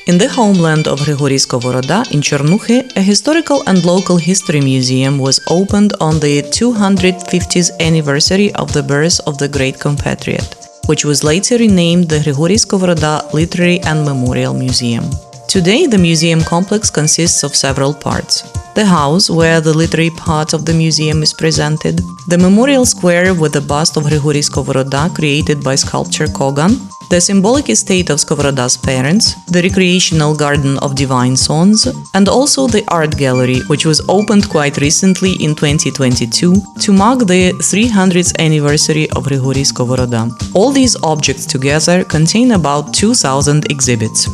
In the homeland of Hryhorii Skovoroda in Chornukhy, a historical and local history museum was opened on the 250th anniversary of the birth of the great compatriot, which was later renamed the Hryhorii Skovoroda Literary and Memorial Museum. Today, the museum complex consists of several parts. The house, where the literary part of the museum is presented, the memorial square with the bust of Hryhorii Skovoroda created by sculptor Kogan, the symbolic estate of Skovoroda's parents, the recreational garden of divine songs, and also the art gallery, which was opened quite recently in 2022 to mark the 300th anniversary of Hryhorii Skovoroda. All these objects together contain about 2,000 exhibits.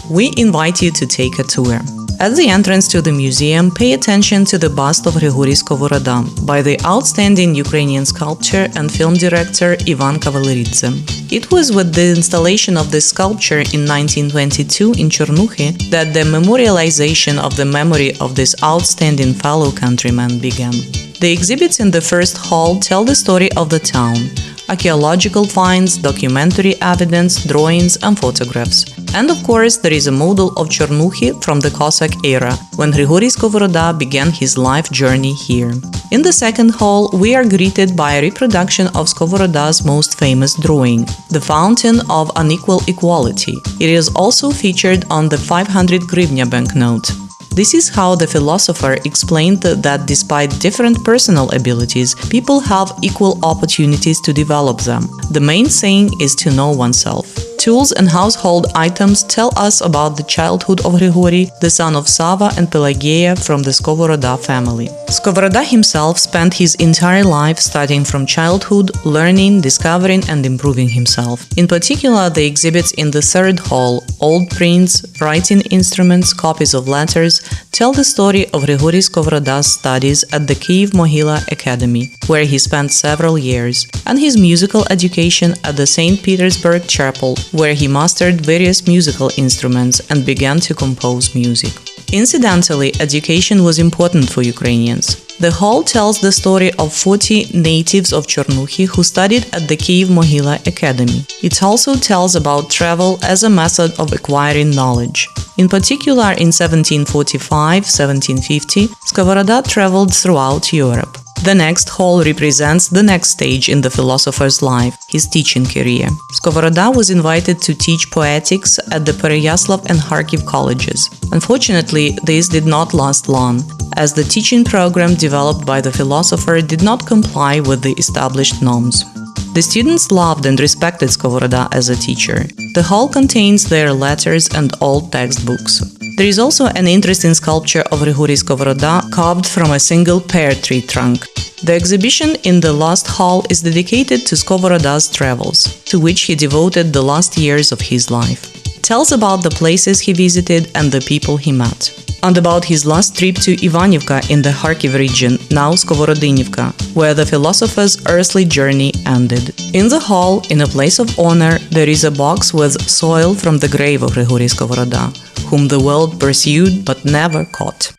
We invite you to take a tour. At the entrance to the museum, pay attention to the bust of Hryhorii Skovoroda by the outstanding Ukrainian sculptor and film director Ivan Kavaleridze. It was with the installation of this sculpture in 1922 in Chornukhy that the memorialization of the memory of this outstanding fellow countryman began. The exhibits in the first hall tell the story of the town: archaeological finds, documentary evidence, drawings and photographs. And of course, there is a model of Chornukhy from the Cossack era, when Hryhorii Skovoroda began his life journey here. In the second hall, we are greeted by a reproduction of Skovoroda's most famous drawing, the Fountain of Unequal Equality. It is also featured on the 500 hryvnia banknote. This is how the philosopher explained that despite different personal abilities, people have equal opportunities to develop them. The main saying is to know oneself. Tools and household items tell us about the childhood of Hryhorii, the son of Sava and Pelageia from the Skovoroda family. Skovoroda himself spent his entire life studying from childhood, learning, discovering and improving himself. In particular, the exhibits in the third hall, old prints, writing instruments, copies of letters, tell the story of Hryhorii Skovoroda's studies at the Kyiv Mohyla Academy, where he spent several years, and his musical education at the St. Petersburg Chapel, where he mastered various musical instruments and began to compose music. Incidentally, education was important for Ukrainians. The hall tells the story of 40 natives of Chornukhy who studied at the Kyiv Mohyla Academy. It also tells about travel as a method of acquiring knowledge. In particular, in 1745-1750, Skovoroda traveled throughout Europe. The next hall represents the next stage in the philosopher's life, his teaching career. Skovoroda was invited to teach poetics at the Pereyaslav and Kharkiv colleges. Unfortunately, this did not last long, as the teaching program developed by the philosopher did not comply with the established norms. The students loved and respected Skovoroda as a teacher. The hall contains their letters and old textbooks. There is also an interesting sculpture of Hryhorii Skovoroda carved from a single pear tree trunk. The exhibition in the last hall is dedicated to Skovoroda's travels, to which he devoted the last years of his life. It tells about the places he visited and the people he met, and about his last trip to Ivanivka in the Kharkiv region, now Skovorodinivka, where the philosopher's earthly journey ended. In the hall, in a place of honor, there is a box with soil from the grave of Hryhorii Skovoroda, whom the world pursued but never caught.